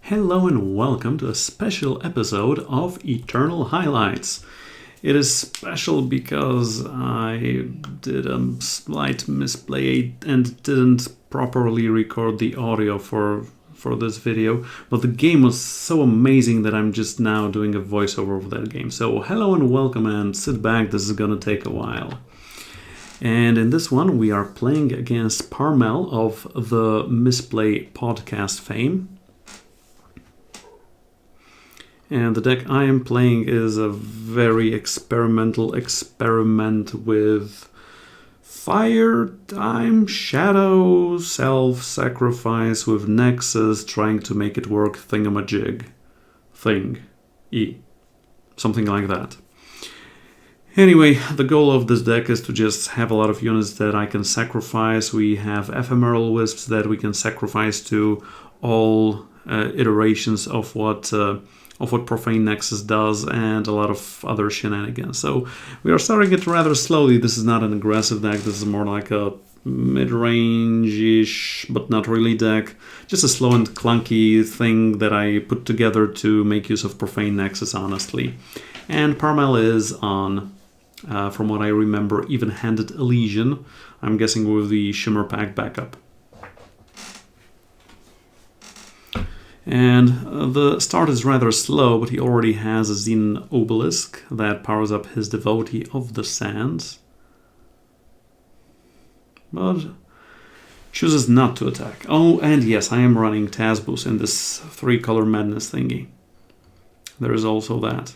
Hello and welcome to a special episode of Eternal Highlights. It is special because I did a slight misplay and didn't properly record the audio for this video, but the game was so amazing that I'm just now doing a voiceover of that game. So hello and welcome, and sit back, this is gonna take a while. And in this one we are playing against Parmele of the Misplay podcast fame. And the deck I am playing is a very experimental experiment with fire, time, shadow, self-sacrifice with Nexus, trying to make it work thingamajig. Something like that. Anyway, the goal of this deck is to just have a lot of units that I can sacrifice. We have ephemeral wisps that we can sacrifice to all iterations of what Profane Nexus does, and a lot of other shenanigans. So we are starting it rather slowly. This is not an aggressive deck. This is more like a mid-range-ish, but not really deck. Just a slow and clunky thing that I put together to make use of Profane Nexus, honestly. And Parmele is on, from what I remember, even-handed Elysian. I'm guessing with the Shimmer Pack backup. And the start is rather slow, but he already has a Xenon Obelisk that powers up his Devotee of the Sands. But chooses not to attack. Oh, and yes, I am running Tazbus in this 3-color madness thingy. There is also that.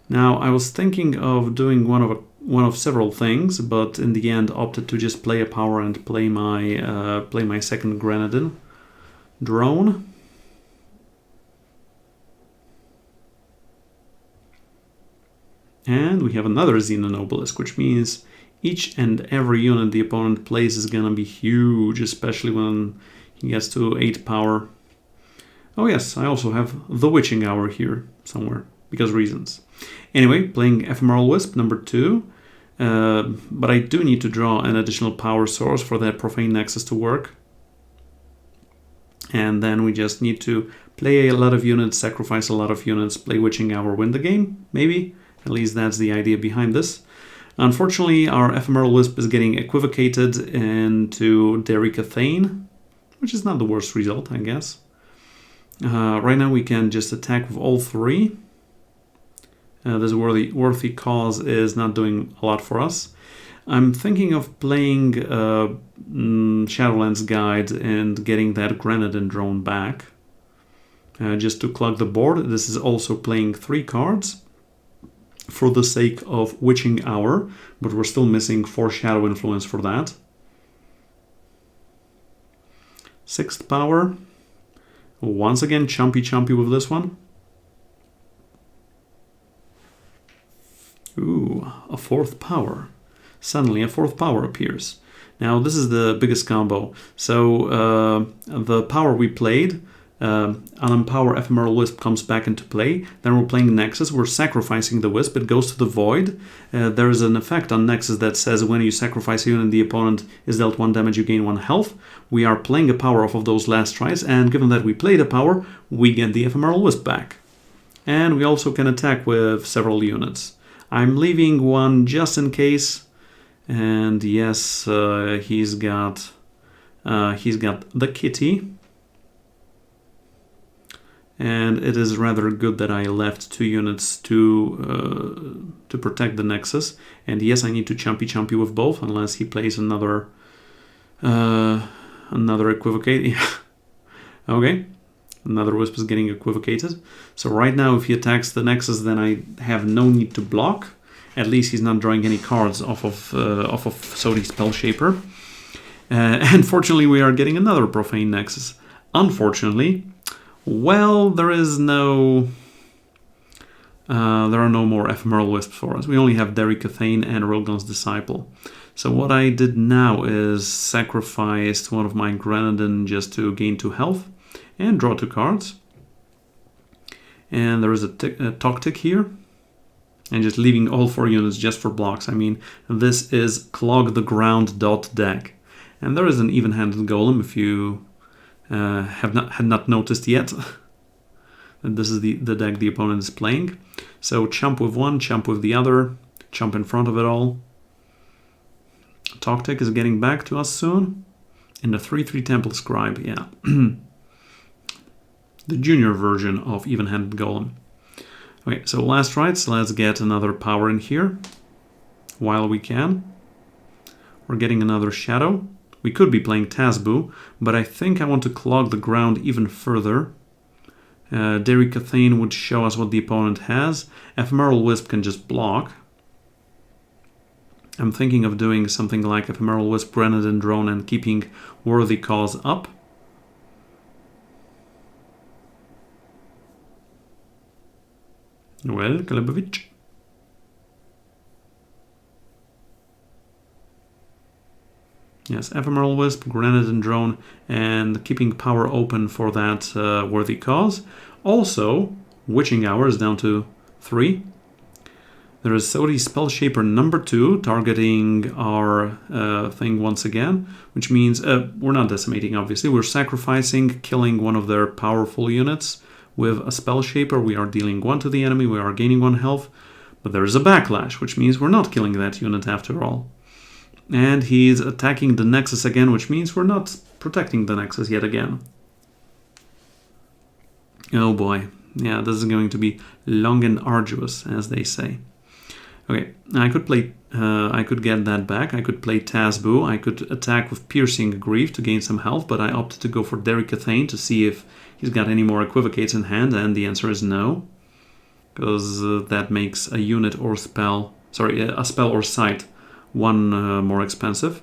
Now, I was thinking of doing one of several things, but in the end opted to just play a power and play my second Grenadine drone. And we have another Xenon Obelisk, which means each and every unit the opponent plays is gonna be huge, especially when he gets to 8 power. Oh yes, I also have the Witching Hour here somewhere, because reasons. Anyway, playing Ephemeral Wisp, number 2. But I do need to draw an additional power source for that Profane Nexus to work. And then we just need to play a lot of units, sacrifice a lot of units, play Witching Hour, win the game, maybe? At least that's the idea behind this. Unfortunately, our Ephemeral Wisp is getting equivocated into Derricathane, which is not the worst result, I guess. Right now we can just attack with all 3. This worthy cause is not doing a lot for us. I'm thinking of playing Shadowlands Guide and getting that Grenadine drone back. Just to clog the board. This is also playing 3 cards. For the sake of Witching Hour, but we're still missing 4 Shadow Influence for that. 6th power. Once again, chumpy with this one. Ooh, a 4th power. Suddenly a 4th power appears. Now this is the biggest combo. So the power we played, Unempower Ephemeral Wisp comes back into play. Then we're playing Nexus. We're sacrificing the Wisp. It goes to the Void. There is an effect on Nexus that says when you sacrifice a unit, the opponent is dealt 1 damage, you gain 1 health. We are playing a power off of those last tries, and given that we played a power, we get the Ephemeral Wisp back. And we also can attack with several units. I'm leaving one just in case. And yes, he's got the Kitty. And it is rather good that I left 2 units to protect the Nexus. And yes, I need to chumpy with both, unless he plays another equivocate. Okay, another Wisp is getting equivocated. So right now, if he attacks the Nexus, then I have no need to block. At least he's not drawing any cards off of Sodi Spellshaper. And fortunately, we are getting another Profane Nexus. Unfortunately, well, there are no more Ephemeral Wisps for us. We only have Derricathane and Rilgon's Disciple. So what I did now is sacrificed one of my Grenadine just to gain 2 health and draw 2 cards. And there is a Toctic here. And just leaving all 4 units just for blocks. I mean, this is Clog the Ground deck. And there is an even-handed Golem if you had not noticed yet. And this is the deck the opponent is playing. So chump with one, chump with the other, chump in front of it all. Toctic is getting back to us soon. In the 3/3 Temple Scribe, yeah. The junior version of even-handed golem. Okay, so last rights, let's get another power in here while we can. We're getting another shadow. We could be playing Tazbu, but I think I want to clog the ground even further. Derricathane would show us what the opponent has. Ephemeral Wisp can just block. I'm thinking of doing something like Ephemeral Wisp, Grenadine Drone, and keeping Worthy Cause up. Well, Calebovitsch. Yes, Ephemeral Wisp, Grenadine Drone, and keeping power open for that Worthy Cause. Also, Witching Hour is down to 3. There is Sodi Spellshaper number 2, targeting our thing once again, which means we're not decimating, obviously. We're sacrificing, killing one of their powerful units. With a Spellshaper, we are dealing 1 to the enemy, we are gaining 1 health, but there is a backlash, which means we're not killing that unit after all. And he's attacking the Nexus again, which means we're not protecting the Nexus yet again. Oh boy, yeah, this is going to be long and arduous, as they say. Okay, I could play, I could get that back. I could play Tazbu. I could attack with Piercing Grief to gain some health, but I opted to go for Derricathane to see if he's got any more Equivocates in hand, and the answer is no. Because that makes a unit or spell, sorry, a spell or sight 1 more expensive.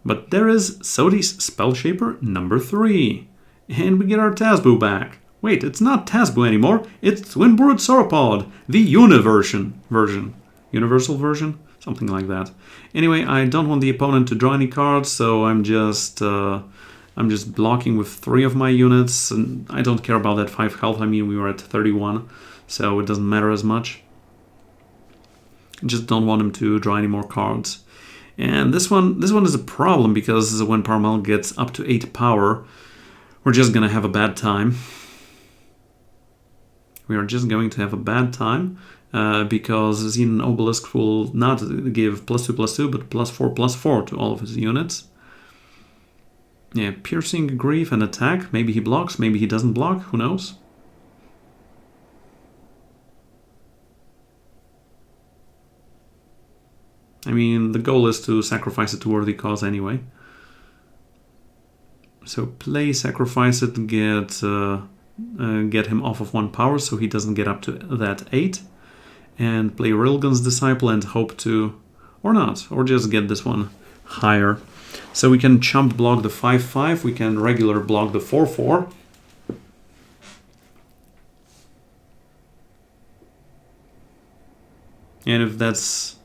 But there is Sodi's Spellshaper number 3. And we get our Tazbu back. Wait, it's not Tazbu anymore. It's Twinbrood Sauropod, the Universion version. Universal version? Something like that. Anyway, I don't want the opponent to draw any cards, so I'm just blocking with 3 of my units, and I don't care about that 5 health. I mean, we were at 31, so it doesn't matter as much. I just don't want him to draw any more cards. And this one is a problem, because when Parmele gets up to 8 power, we're just gonna have a bad time. We are just going to have a bad time, because Xenon Obelisk will not give +2/+2, but +4/+4 to all of his units. Yeah, Piercing Grief and attack. Maybe he blocks, maybe he doesn't block, who knows? I mean, the goal is to sacrifice it to Worthy Cause anyway. So play, sacrifice it, get him off of 1 power so he doesn't get up to that 8. And play Railgun's Disciple and hope to, or not, or just get this one higher. So we can chump block the 5/5, we can regular block the 4/4. And if that's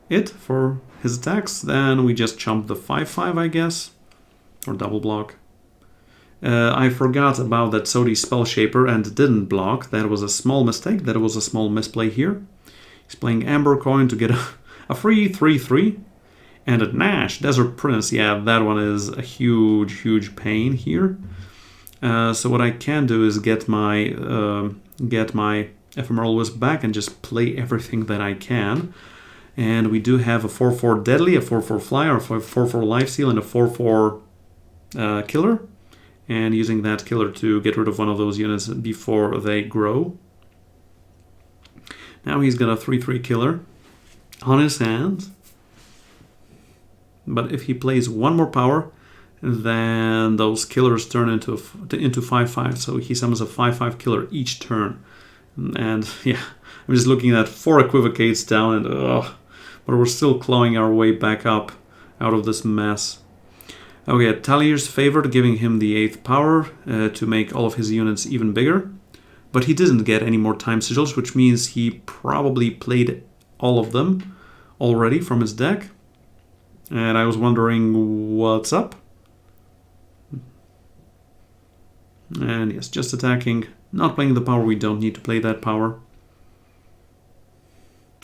it for his attacks, then we just chump the 5/5, I guess. Or double block. I forgot about that Sodi Spellshaper and didn't block. That was a small mistake. That was a small misplay here. He's playing Amber Coin to get a free 3/3. And a Nash, Desert Prince. Yeah, that one is a huge, huge pain here. So what I can do is get my Ephemeral Wisp back and just play everything that I can. And we do have a 4/4 Deadly, a 4/4 Flyer, a 4/4 Lifesteal, and a 4/4 Killer. And using that killer to get rid of one of those units before they grow. Now he's got a 3/3 killer on his hands. But if he plays 1 more power, then those killers turn into 5/5. So he summons a 5/5 killer each turn. And yeah, I'm just looking at 4 Equivocates down, and but we're still clawing our way back up out of this mess. Okay, Talier's favored, giving him the 8th power to make all of his units even bigger. But he didn't get any more time sigils, which means he probably played all of them already from his deck. And I was wondering what's up. And yes, just attacking, not playing the power. We don't need to play that power.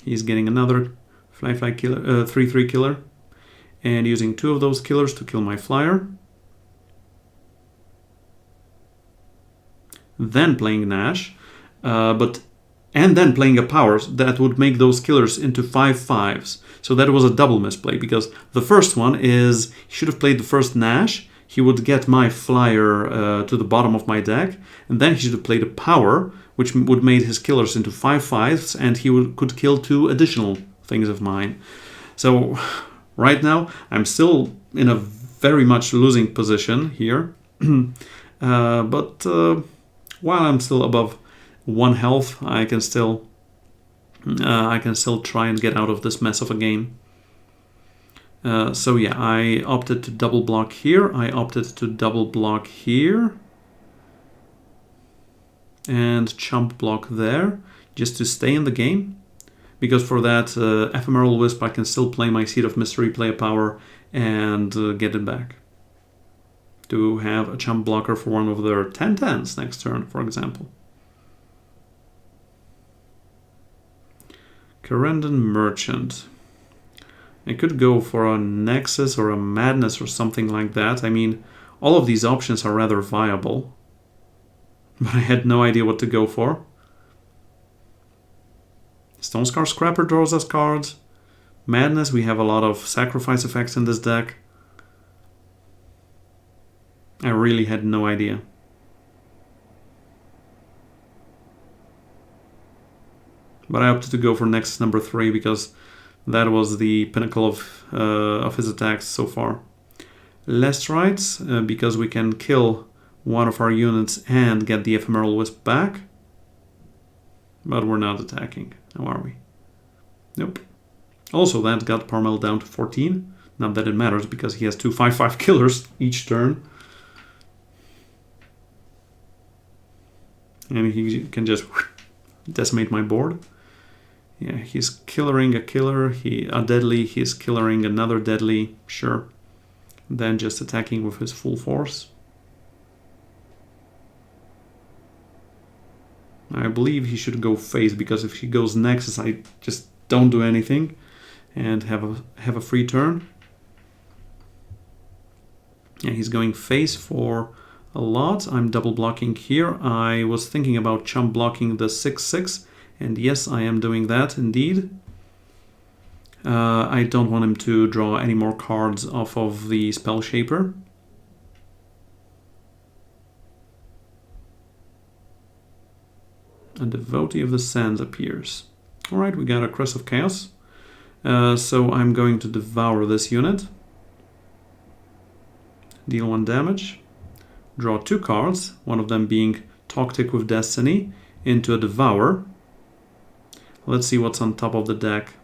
He's getting another 5/5 killer, 3/3 killer. and using 2 of those killers to kill my flyer. Then playing Nash, and then playing a power that would make those killers into 5/5s. So that was a double misplay, because the first one is he should have played the first Nash. He would get my flyer to the bottom of my deck, and then he should have played a power, which would made his killers into 5/5s, and he could kill 2 additional things of mine. So right now I'm still in a very much losing position here, but while I'm still above 1 health, I can still try and get out of this mess of a game. So yeah, I opted to double block here. I opted to double block here. And chump block there, just to stay in the game. Because for that Ephemeral Wisp, I can still play my Seed of Mystery, play a power, and get it back. To have a chump blocker for one of their 10/10s next turn, for example. Corendon Merchant. I could go for a Nexus or a Madness or something like that. I mean, all of these options are rather viable. But I had no idea what to go for. Stonescar Scrapper draws us cards. Madness, we have a lot of sacrifice effects in this deck. I really had no idea. But I opted to go for Nexus number 3 because that was the pinnacle of his attacks so far. Less rights, because we can kill one of our units and get the Ephemeral Wisp back. But we're not attacking, now are we? Nope. Also, that got Parmele down to 14. Not that it matters, because he has 2 5/5 killers each turn. And he can just decimate my board. Yeah, he's killering a killer, a deadly, he's killering another deadly, sure. Then just attacking with his full force. I believe he should go face, because if he goes Nexus, I just don't do anything and have a free turn. Yeah, he's going face for a lot. I'm double blocking here. I was thinking about chump blocking the 6/6, and yes, I am doing that indeed. I don't want him to draw any more cards off of the Spell Shaper. A Devotee of the Sands appears. Alright, we got a Crest of Chaos. So I'm going to devour this unit. Deal 1 damage. Draw 2 cards, one of them being Toctic with Destiny, into a Devour. Let's see what's on top of the deck.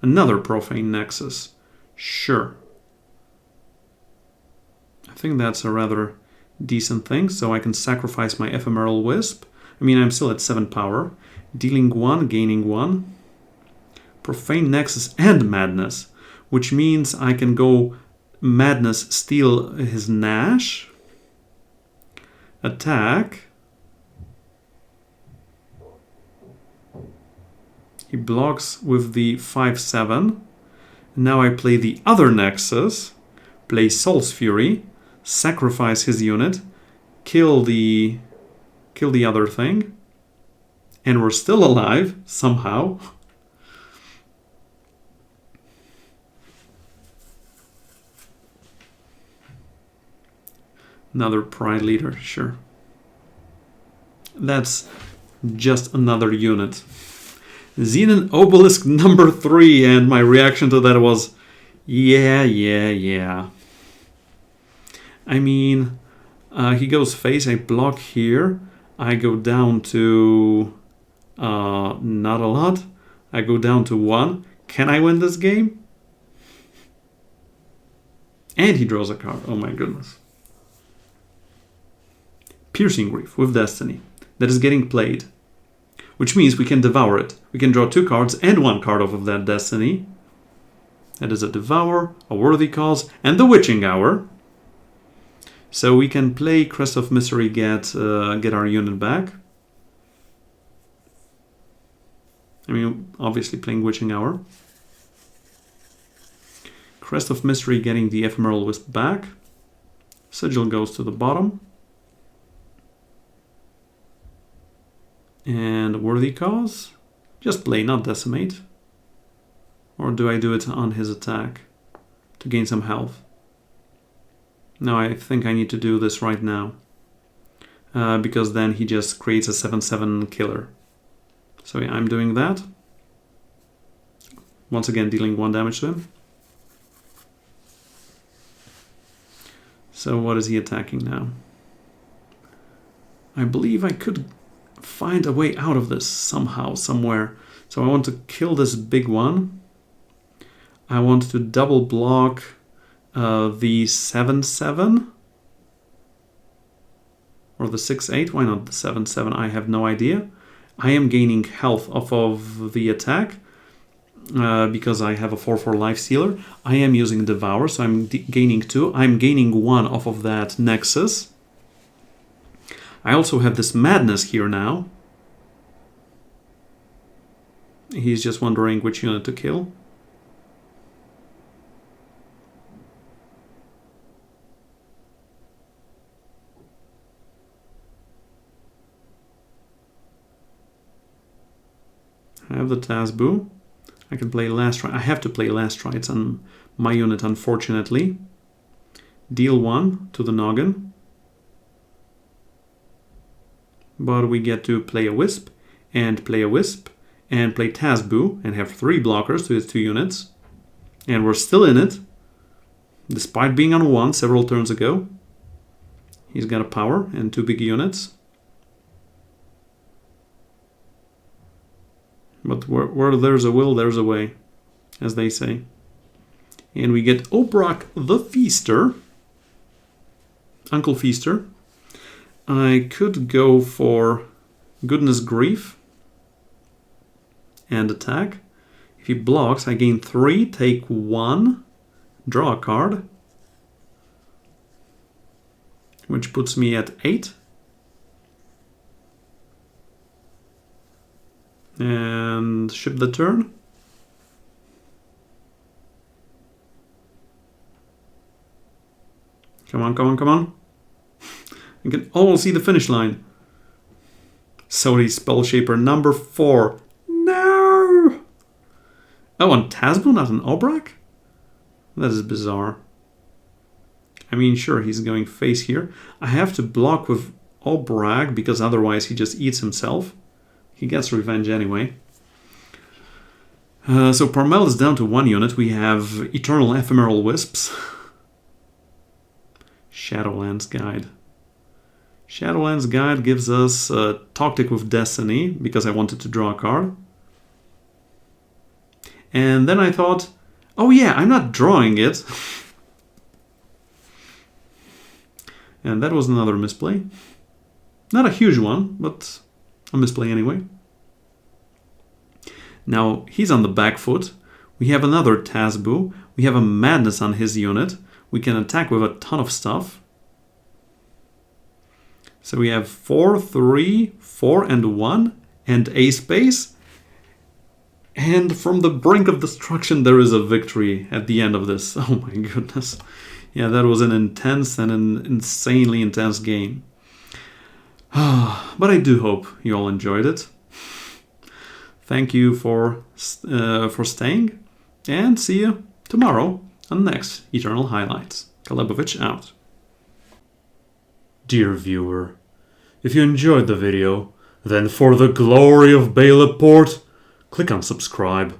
Another Profane Nexus. Sure. I think that's a rather decent thing, so I can sacrifice my Ephemeral Wisp. I mean, I'm still at 7 power. Dealing 1, gaining 1. Profane Nexus and Madness, which means I can go Madness, steal his Nash. Attack. He blocks with the 5/7. Now I play the other Nexus, play Soul's Fury, sacrifice his unit, kill the other thing, and we're still alive somehow. Another Pride Leader, sure. That's just another unit. Xenon Obelisk number 3, and my reaction to that was, yeah. I mean, he goes face, I block here, I go down to not a lot, I go down to 1. Can I win this game? And he draws a card, oh my goodness. Piercing Grief with Destiny, that is getting played, which means we can devour it. We can draw 2 cards and 1 card off of that Destiny. That is a Devour, a Worthy Cause, and the Witching Hour. So we can play Crest of Mystery, get our unit back. I mean, obviously playing Witching Hour. Crest of Mystery getting the Ephemeral Wisp back. Sigil goes to the bottom. And Worthy Cause? Just play, not Decimate. Or do I do it on his attack to gain some health? No, I think I need to do this right now. Because then he just creates a 7/7 killer. So yeah, I'm doing that. Once again, dealing 1 damage to him. So what is he attacking now? I believe I could find a way out of this somehow, somewhere. So I want to kill this big one. I want to double block the 7/7. Or the 6/8. Why not the 7/7? I have no idea. I am gaining health off of the attack. Because I have a 4/4 life stealer. I am using Devour, so I'm gaining 2. I'm gaining 1 off of that Nexus. I also have this Madness here now. He's just wondering which unit to kill. I have the Tazboo. I can play Last Rites. I have to play Last Rites on my unit, unfortunately. Deal 1 to the noggin. But we get to play a Wisp, and play a Wisp, and play Tazboo, and have 3 blockers to his 2 units. And we're still in it, despite being on 1 several turns ago. He's got a power and 2 big units. But where there's a will, there's a way, as they say. And we get Obrak the Feaster. Uncle Feaster. I could go for Goodness Grief and attack. If he blocks, I gain 3, take 1, draw a card, which puts me at 8. And ship the turn. Come on, come on, come on. You can almost see the finish line. Sodi Spellshaper number 4. No! Oh, on Tazboo, not an Obrak? That is bizarre. I mean, sure, he's going face here. I have to block with Obrak because otherwise he just eats himself. He gets revenge anyway. So Parmele is down to 1 unit. We have Eternal Ephemeral Wisps. Shadowlands Guide. Shadowlands Guide gives us Tactic with Destiny, because I wanted to draw a card. And then I thought, oh yeah, I'm not drawing it. And that was another misplay. Not a huge one, but a misplay anyway. Now, he's on the back foot. We have another Tazboo. We have a Madness on his unit. We can attack with a ton of stuff. So we have 4, 3, 4, and 1, and a space. And from the brink of destruction, there is a victory at the end of this. Oh my goodness. Yeah, that was an intense and an insanely intense game. But I do hope you all enjoyed it. Thank you for staying, and see you tomorrow on the next Eternal Highlights. Calebovitsch out. Dear viewer, if you enjoyed the video, then for the glory of Baleport, click on subscribe.